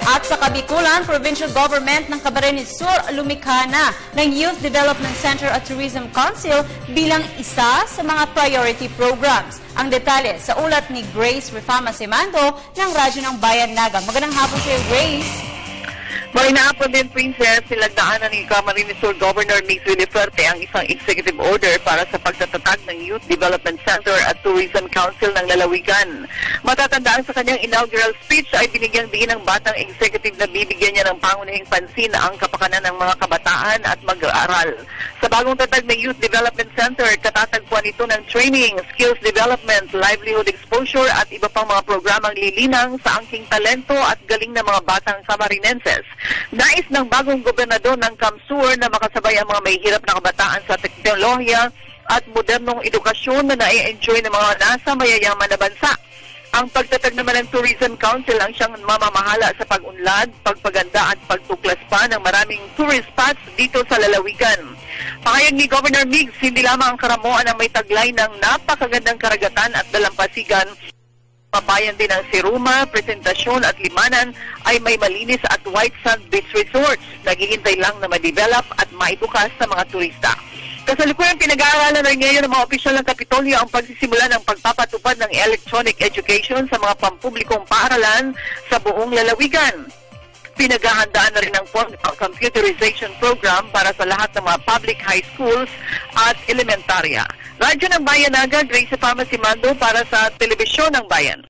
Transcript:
At sa Kabikulan, Provincial Government ng Camarines Sur lumikha na ng Youth Development Center at Tourism Council bilang isa sa mga priority programs. Ang detalye sa ulat ni Grace Refama Simando ng Radyo ng Bayan Naga. Magandang hapon sa iyo, Grace. Magandang hapon din, Princess. Nilagdaanan ni Camarines Sur Governor Nick Villaferte ang isang executive order para sa pagtatatag ng Youth Development Center at Tourism Council ng Lalawigan. Matatandaan sa kanyang inaugural speech ay binigyang diin ng batang executive na bibigyan niya ng pangunahing pansin ang kapakanan ng mga kabataan at mag-aaral. Sa bagong tatag ng Youth Development Center, katatagpuan ito ng training, skills development, livelihood exposure at iba pang mga programang lilinang sa angking talento at galing ng mga batang Camarinenses. Nais ng bagong gobernador ng Camsur na makasabay ang mga may hirap na kabataan sa teknolohiya at modernong edukasyon na nai-enjoy ng mga nasa mayayaman na bansa. Ang pagtatag naman ng Tourism Council ang siyang mamamahala sa pag-unlad, pagpaganda at pagtuklas pa ng maraming tourist spots dito sa lalawigan. Pahayag ni Governor Migs, hindi lamang ang Karamoan ang may taglay ng napakagandang karagatan at dalampasigan. Pabayan din ng Siruma, Presentasyon at Limanan ay may malinis at white sand beach resorts. Naghihintay lang na ma-develop at maibukas sa mga turista. Kasalukuyan pinag-aaralan rin ngayon ng mga opisyal ng Kapitolyo ang pagsisimula ng pagpapatupad ng electronic education sa mga pampublikong paaralan sa buong lalawigan. Pinaghahandaan na rin ang computerization program para sa lahat ng mga public high schools at elementarya. Radyo ng Bayan Naga, Grace Refama Simando para sa Telebisyon ng Bayan.